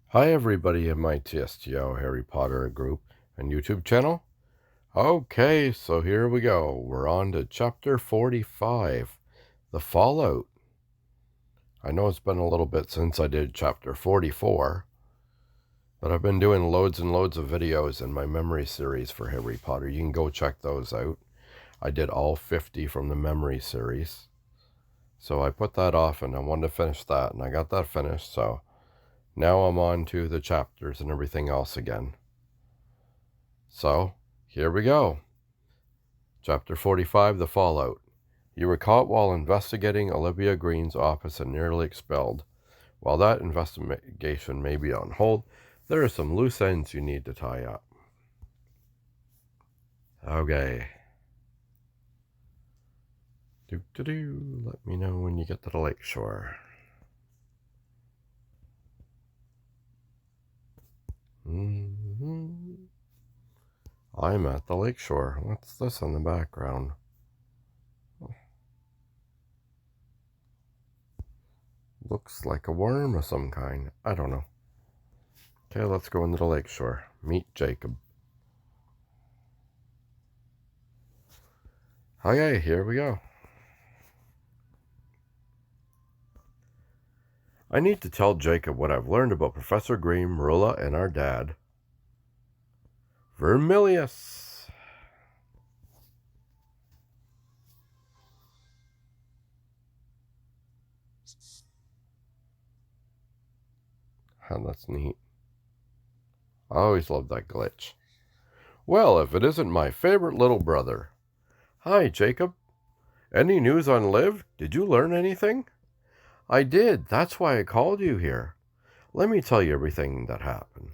Hi everybody in my TSTO Harry Potter group and YouTube channel. Okay, so here we go. We're on to chapter 45, The Fallout. I know it's been a little bit since I did chapter 44, but I've been doing loads and loads of videos in my memory series for Harry Potter. You can go check those out. I did all 50 from the memory series. So I put that off and I wanted to finish that, and I got that finished, so now I'm on to the chapters and everything else again. So, here we go. Chapter 45, The Fallout. You were caught while investigating Olivia Green's office and nearly expelled. While that investigation may be on hold, there are some loose ends you need to tie up. Okay. Let me know when you get to the lakeshore. I'm at the lakeshore. What's this in the background? Looks like a worm of some kind. I don't know. Okay, let's go into the lakeshore. Meet Jacob. Okay, here we go. I need to tell Jacob what I've learned about Professor Green, Merula, and our dad. Vermilius. Oh, that's neat. I always loved that glitch. Well, if it isn't my favorite little brother. Hi, Jacob. Any news on Liv? Did you learn anything? I did. That's why I called you here. Let me tell you everything that happened.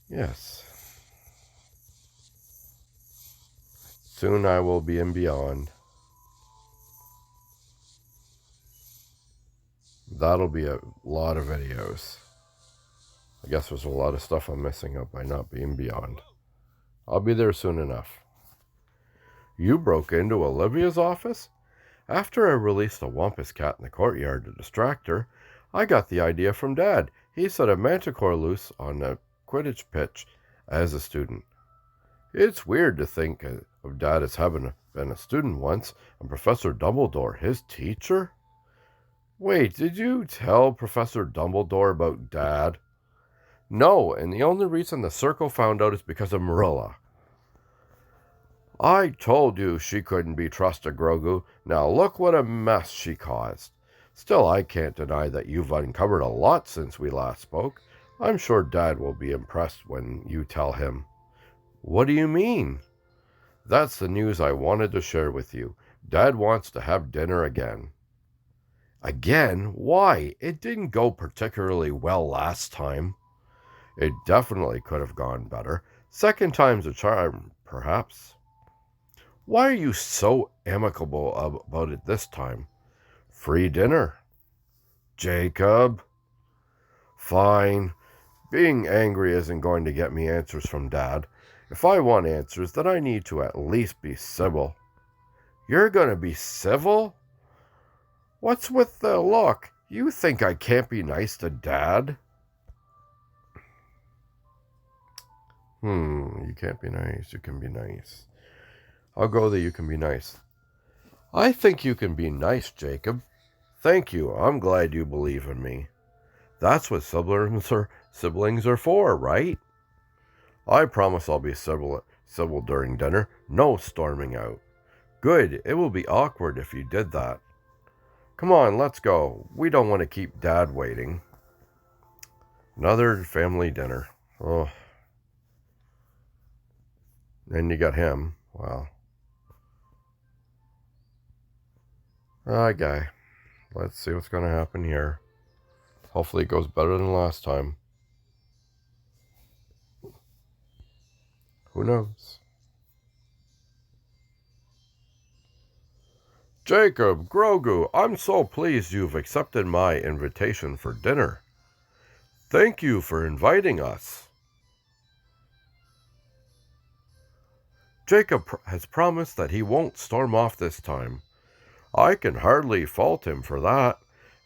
Yes. Soon I will be in Beyond. That'll be a lot of videos. I guess there's a lot of stuff I'm missing up by not being Beyond. I'll be there soon enough. You broke into Olivia's office? After I released a wampus cat in the courtyard to distract her, I got the idea from Dad. He set a manticore loose on a Quidditch pitch as a student. It's weird to think of Dad as having been a student once, and Professor Dumbledore his teacher? Wait, did you tell Professor Dumbledore about Dad? No, and the only reason the circle found out is because of Merula. I told you she couldn't be trusted, Grogu. Now look what a mess she caused. Still, I can't deny that you've uncovered a lot since we last spoke. I'm sure Dad will be impressed when you tell him. What do you mean? That's the news I wanted to share with you. Dad wants to have dinner again. Again? Why? It didn't go particularly well last time. It definitely could have gone better. Second time's a charm, perhaps. Why are you so amicable about it this time? Free dinner. Jacob. Fine. Being angry isn't going to get me answers from Dad. If I want answers, then I need to at least be civil. You're going to be civil? What's with the look? You think I can't be nice to Dad? You can't be nice. You can be nice. I'll go that you can be nice. I think you can be nice, Jacob. Thank you. I'm glad you believe in me. That's what siblings are for, right? I promise I'll be civil during dinner. No storming out. Good. It will be awkward if you did that. Come on, let's go. We don't want to keep Dad waiting. Another family dinner. Oh. And you got him. Wow. Alright, guy. Let's see what's going to happen here. Hopefully it goes better than last time. Who knows? Jacob, Grogu, I'm so pleased you've accepted my invitation for dinner. Thank you for inviting us. Jacob has promised that he won't storm off this time. I can hardly fault him for that.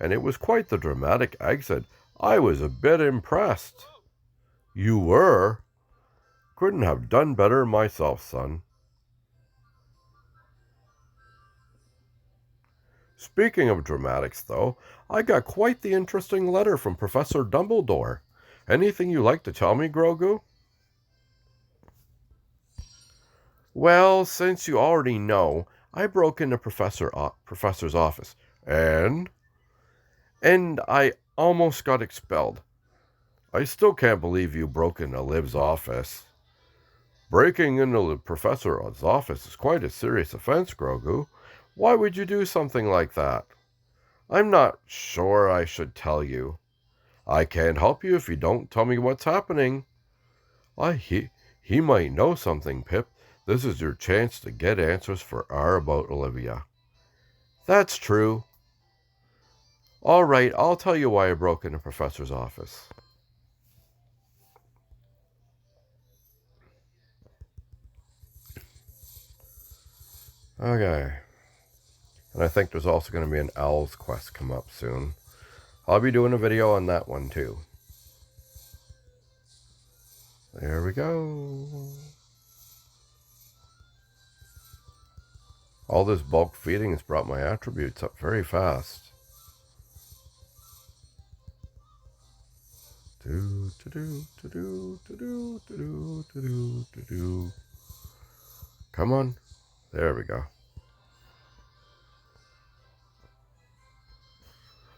and it was quite the dramatic exit. I was a bit impressed. You were? Couldn't have done better myself, son. Speaking of dramatics, though, I got quite the interesting letter from Professor Dumbledore. Anything you like to tell me, Grogu? Well, since you already know, I broke into Professor's office. And? And I almost got expelled. I still can't believe you broke into Liv's office. Breaking into the professor's office is quite a serious offense, Grogu. Why would you do something like that? I'm not sure I should tell you. I can't help you if you don't tell me what's happening. He might know something, Pip. This is your chance to get answers for R about Olivia. That's true. All right, I'll tell you why I broke into Professor's office. Okay. And I think there's also going to be an Owl's quest come up soon. I'll be doing a video on that one too. There we go. All this bulk feeding has brought my attributes up very fast. Come on. There we go.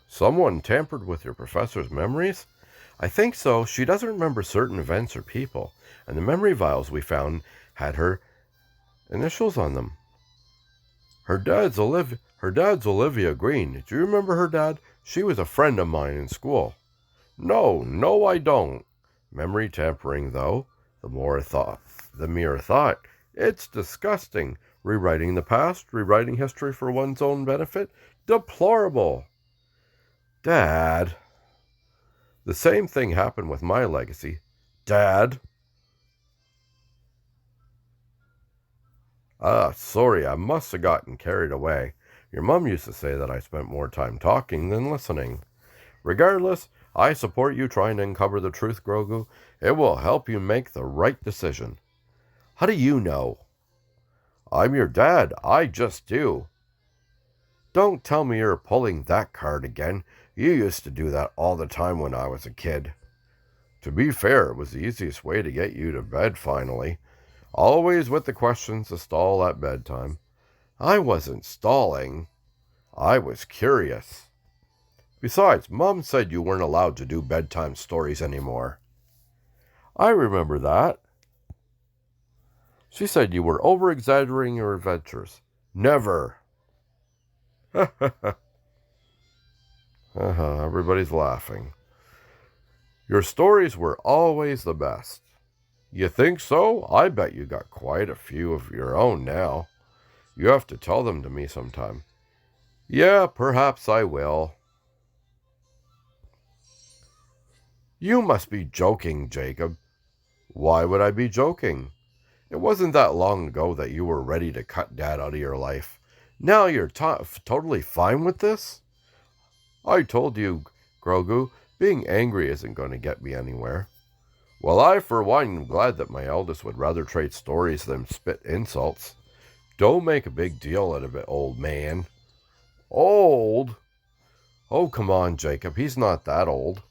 Someone tampered with your professor's memories? I think so. She doesn't remember certain events or people, and the memory vials we found had her initials on them. Her dad's Olivia Green. Do you remember her dad? She was a friend of mine in school. No, I don't. Memory tampering, though. The mere thought. It's disgusting. Rewriting the past, rewriting history for one's own benefit. Deplorable. Dad. The same thing happened with my legacy. Dad. Sorry, I must have gotten carried away. Your mom used to say that I spent more time talking than listening. Regardless, I support you trying to uncover the truth, Grogu. It will help you make the right decision. How do you know? I'm your dad. I just do. Don't tell me you're pulling that card again. You used to do that all the time when I was a kid. To be fair, it was the easiest way to get you to bed finally. Always with the questions to stall at bedtime. I wasn't stalling. I was curious. Besides, Mom said you weren't allowed to do bedtime stories anymore. I remember that. She said you were over-exaggerating your adventures. Never. Everybody's laughing. Your stories were always the best. You think so? I bet you got quite a few of your own now. You have to tell them to me sometime. Yeah, perhaps I will. You must be joking, Jacob. Why would I be joking? It wasn't that long ago that you were ready to cut Dad out of your life. Now you're totally fine with this? I told you, Grogu, being angry isn't going to get me anywhere. Well, I, for one, am glad that my eldest would rather trade stories than spit insults. Don't make a big deal out of it, old man. Old? Oh, come on, Jacob. He's not that old.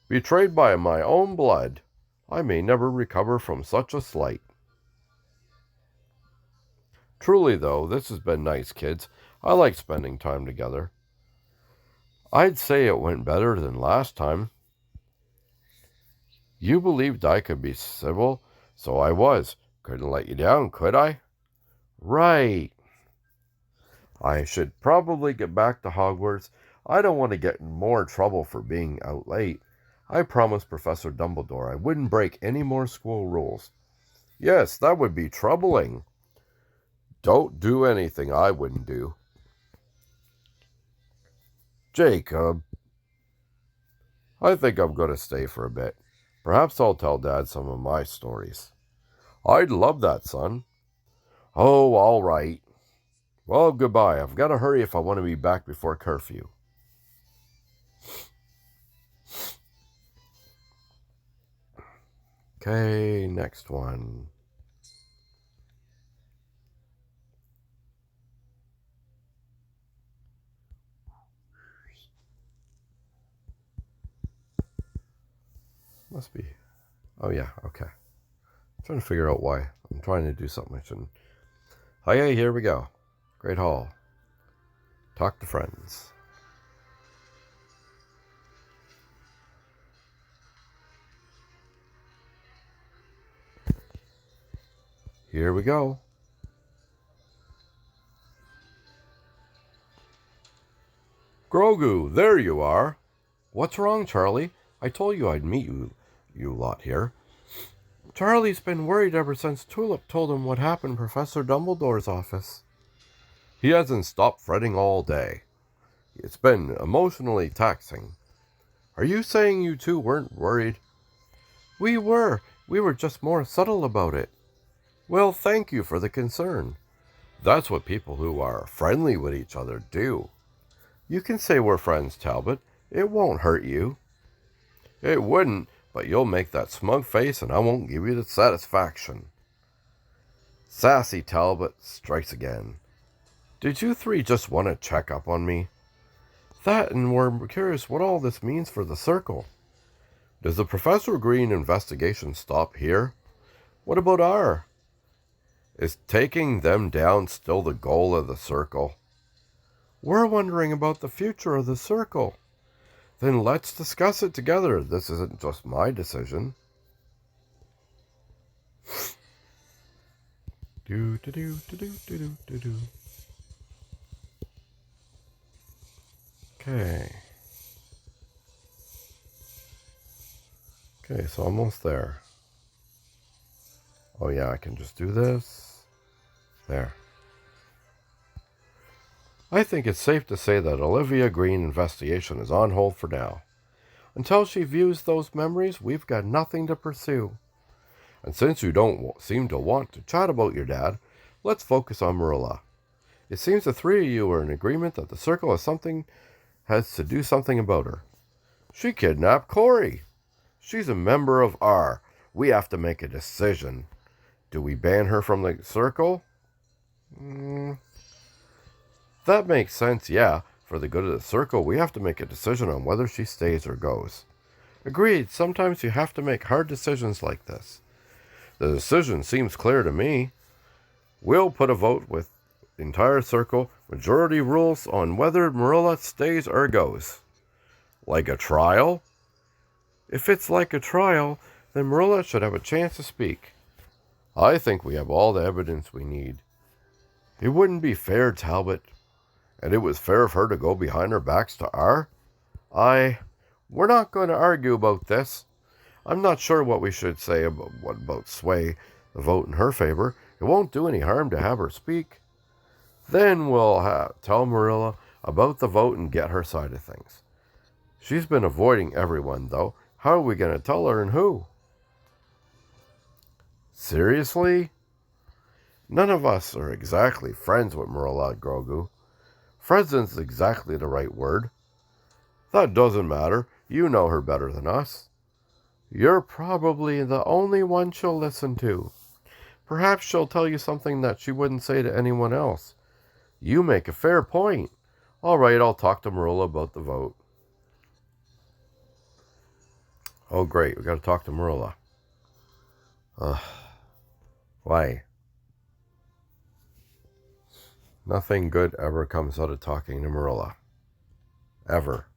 Betrayed by my own blood. I may never recover from such a slight. Truly, though, this has been nice, kids. I like spending time together. I'd say it went better than last time. You believed I could be civil, so I was. Couldn't let you down, could I? Right. I should probably get back to Hogwarts. I don't want to get in more trouble for being out late. I promised Professor Dumbledore I wouldn't break any more school rules. Yes, that would be troubling. Don't do anything I wouldn't do. Jacob. I think I'm going to stay for a bit. Perhaps I'll tell Dad some of my stories. I'd love that, son. Oh, all right. Well, goodbye. I've got to hurry if I want to be back before curfew. Okay, next one. Must be. Oh, yeah, okay. I'm trying to figure out why. I'm trying to do something I shouldn't. Okay, here we go. Great Hall. Talk to friends. Here we go. Grogu, there you are. What's wrong, Charlie? I told you I'd meet you lot here. Charlie's been worried ever since Tulip told him what happened in Professor Dumbledore's office. He hasn't stopped fretting all day. It's been emotionally taxing. Are you saying you two weren't worried? We were. We were just more subtle about it. Well, thank you for the concern. That's what people who are friendly with each other do. You can say we're friends, Talbot. It won't hurt you. It wouldn't, but you'll make that smug face and I won't give you the satisfaction. Sassy Talbot strikes again. Did you three just want to check up on me? That, and we're curious what all this means for the circle. Does the Professor Green investigation stop here? What about R? Is taking them down still the goal of the circle? We're wondering about the future of the circle. Then let's discuss it together. This isn't just my decision. Do do do do do do do do. Okay. Okay, so almost there. Oh yeah, I can just do this. There. I think it's safe to say that Olivia Green investigation is on hold for now. Until she views those memories, we've got nothing to pursue. And since you don't seem to want to chat about your dad, let's focus on Merula. It seems the three of you are in agreement that the circle has to do something about her. She kidnapped Corey. She's a member of R. We have to make a decision. Do we ban her from the circle? That makes sense, yeah. For the good of the circle, we have to make a decision on whether she stays or goes. Agreed, sometimes you have to make hard decisions like this. The decision seems clear to me. We'll put a vote with the entire circle. Majority rules on whether Merula stays or goes. Like a trial? If it's like a trial, then Merula should have a chance to speak. I think we have all the evidence we need. It wouldn't be fair, Talbot. And it was fair of her to go behind our backs to R? We're not going to argue about this. I'm not sure what we should say about sway the vote in her favor. It won't do any harm to have her speak. Then we'll tell Merula about the vote and get her side of things. She's been avoiding everyone, though. How are we going to tell her and who? Seriously? None of us are exactly friends with Merula, Grogu. Friends isn't exactly the right word. That doesn't matter. You know her better than us. You're probably the only one she'll listen to. Perhaps she'll tell you something that she wouldn't say to anyone else. You make a fair point. All right, I'll talk to Merula about the vote. Oh, great. We got to talk to Merula. Why? Nothing good ever comes out of talking to Merula. Ever.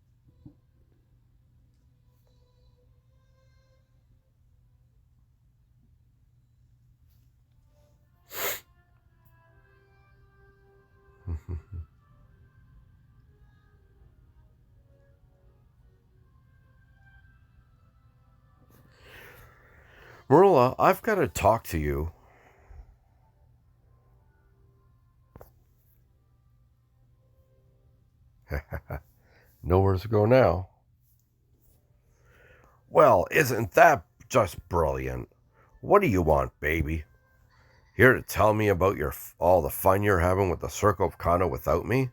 Merula, I've got to talk to you. Nowhere to go now. Well, isn't that just brilliant? What do you want, baby? Here to tell me about all the fun you're having with the Circle of Kano without me?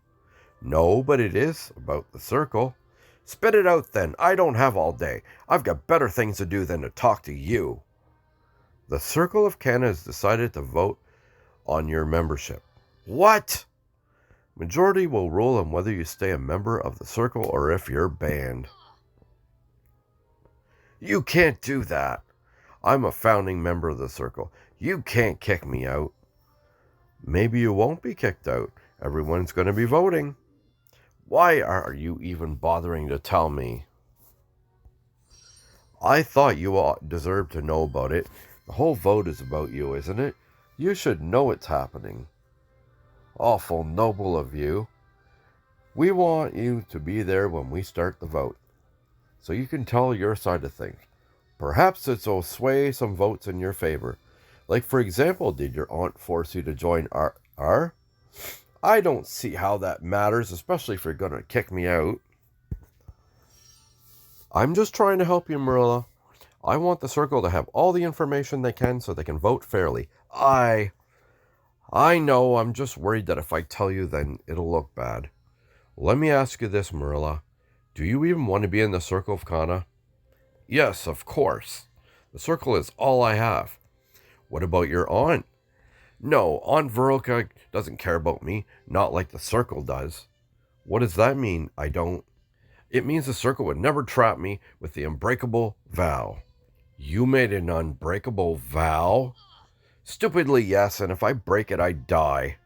No, but it is about the circle. Spit it out then. I don't have all day. I've got better things to do than to talk to you. The Circle of Kana has decided to vote on your membership. What? Majority will rule on whether you stay a member of the circle or if you're banned. You can't do that. I'm a founding member of the circle. You can't kick me out. Maybe you won't be kicked out. Everyone's going to be voting. Why are you even bothering to tell me? I thought you all deserved to know about it. The whole vote is about you, isn't it? You should know it's happening. Awful noble of you. We want you to be there when we start the vote, so you can tell your side of things. Perhaps it'll sway some votes in your favor. Like, for example, did your aunt force you to join R? I don't see how that matters, especially if you're going to kick me out. I'm just trying to help you, Merula. I want the circle to have all the information they can so they can vote fairly. I know, I'm just worried that if I tell you, then it'll look bad. Let me ask you this, Merula. Do you even want to be in the Circle of Kana? Yes, of course. The circle is all I have. What about your aunt? No, Aunt Veruca doesn't care about me, not like the circle does. What does that mean? I don't. It means the circle would never trap me with the unbreakable vow. You made an unbreakable vow? Stupidly, yes, and if I break it, I die.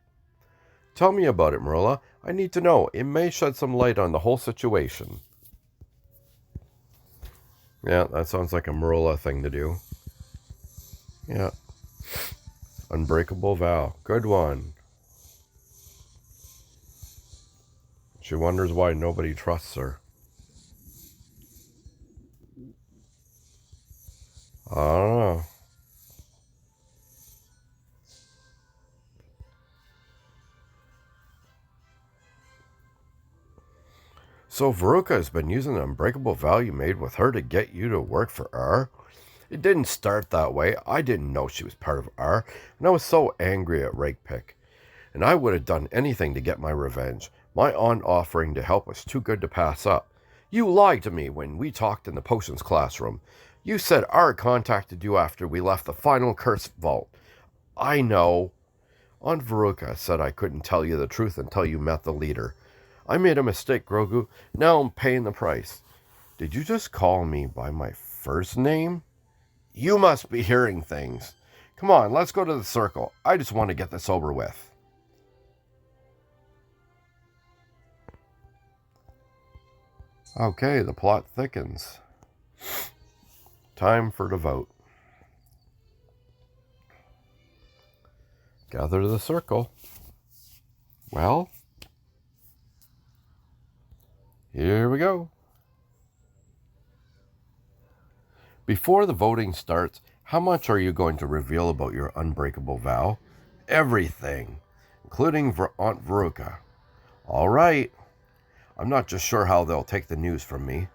Tell me about it, Merula. I need to know. It may shed some light on the whole situation. Yeah, that sounds like a Merula thing to do. Yeah. Unbreakable vow. Good one. She wonders why nobody trusts her. I don't know. So Veruca has been using the unbreakable vow you made with her to get you to work for R? It didn't start that way. I didn't know she was part of R, and I was so angry at Rakepick. And I would have done anything to get my revenge. My aunt offering to help was too good to pass up. You lied to me when we talked in the potions classroom. You said R contacted you after we left the final curse vault. I know. Aunt Veruca said I couldn't tell you the truth until you met the leader. I made a mistake, Grogu. Now I'm paying the price. Did you just call me by my first name? You must be hearing things. Come on, let's go to the circle. I just want to get this over with. Okay, the plot thickens. Time for the vote. Gather to the circle. Well, here we go. Before the voting starts, how much are you going to reveal about your unbreakable vow? Everything, including Aunt Veruca. All right. I'm not just sure how they'll take the news from me.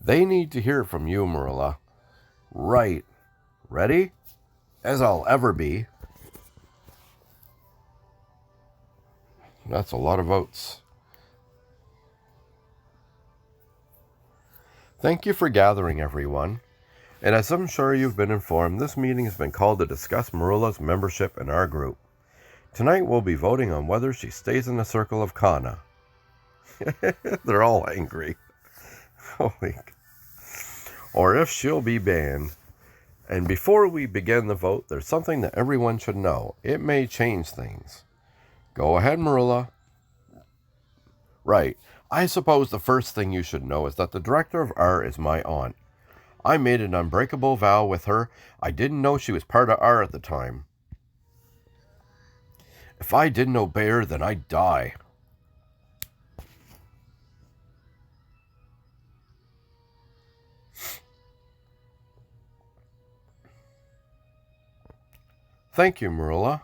They need to hear from you, Merula. Right. Ready? As I'll ever be. That's a lot of votes. Thank you for gathering, everyone. And as I'm sure you've been informed, this meeting has been called to discuss Merula's membership in our group. Tonight we'll be voting on whether she stays in the Circle of Kana. They're all angry. Holy. Or if she'll be banned. And before we begin the vote, there's something that everyone should know. It may change things. Go ahead, Merula. Right. I suppose the first thing you should know is that the director of R is my aunt. I made an unbreakable vow with her. I didn't know she was part of R at the time. If I didn't obey her, then I'd die. Thank you, Merula.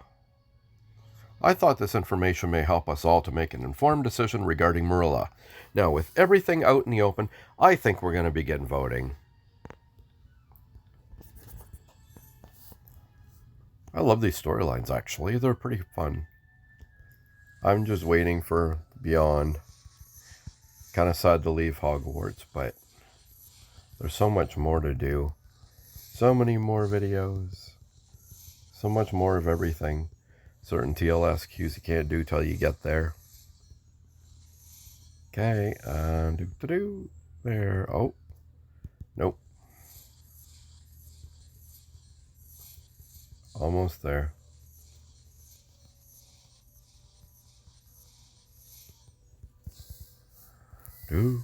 I thought this information may help us all to make an informed decision regarding Merula. Now, with everything out in the open, I think we're going to begin voting. I love these storylines, actually. They're pretty fun. I'm just waiting for Beyond. Kind of sad to leave Hogwarts, but there's so much more to do. So many more videos. So much more of everything. Certain TLS queues you can't do till you get there. Okay, there. Oh, nope. Almost there. Do.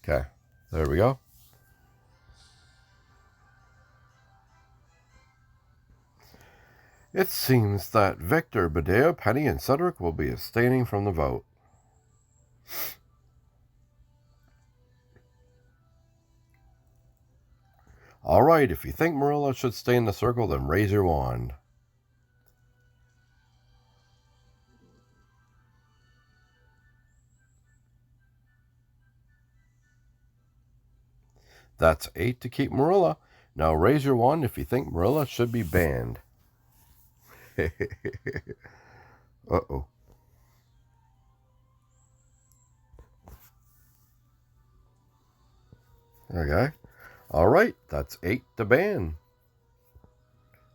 Okay, there we go. It seems that Victor, Badea, Penny, and Cedric will be abstaining from the vote. Alright, if you think Merula should stay in the circle, then raise your wand. That's 8 to keep Merula. Now raise your wand if you think Merula should be banned. Uh-oh. Okay. Alright, that's 8 to ban.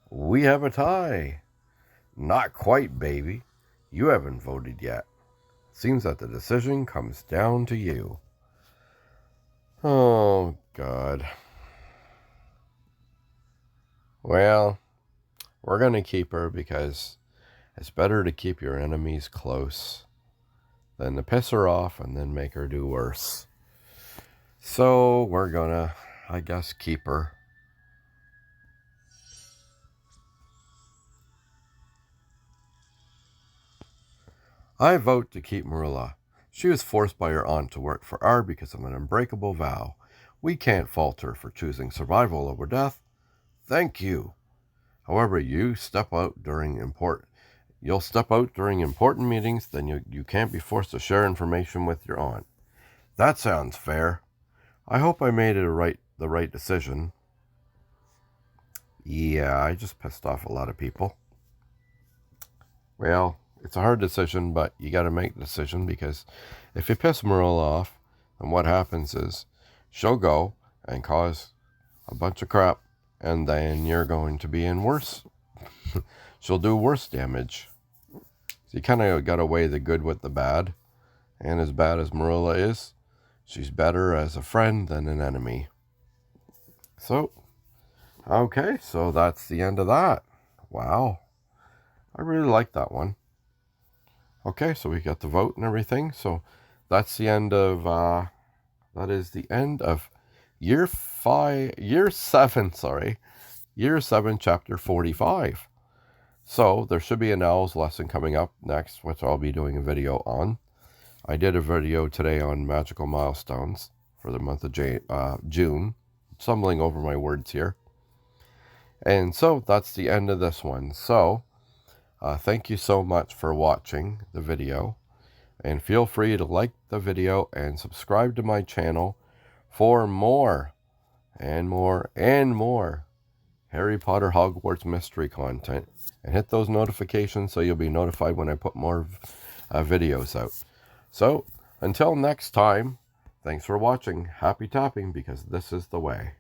We have a tie. Not quite, baby. You haven't voted yet. Seems that the decision comes down to you. Oh, God. Well, we're going to keep her because it's better to keep your enemies close than to piss her off and then make her do worse. So we're going to, I guess, keep her. I vote to keep Merula. She was forced by her aunt to work for R because of an unbreakable vow. We can't fault her for choosing survival over death. Thank you. However, you'll step out during important meetings, then you can't be forced to share information with your aunt. That sounds fair. I hope I made it the right decision. Yeah, I just pissed off a lot of people. Well, it's a hard decision, but you got to make the decision because if you piss Merle off, then what happens is she'll go and cause a bunch of crap, and then you're going to be in worse. She'll do worse damage. So you kind of got to weigh the good with the bad. And as bad as Merula is, she's better as a friend than an enemy. So, okay, so that's the end of that. Wow. I really like that one. Okay, so we got the vote and everything. So that's the end of, that is the end of year 7, chapter 45. So there should be an Owl's lesson coming up next, which I'll be doing a video on. I did a video today on magical milestones for the month of June. Stumbling over my words here. And so that's the end of this one. So thank you so much for watching the video. And feel free to like the video and subscribe to my channel for more and more and more Harry Potter Hogwarts mystery content. And hit those notifications so you'll be notified when I put more videos out. So, until next time, thanks for watching. Happy tapping because this is the way.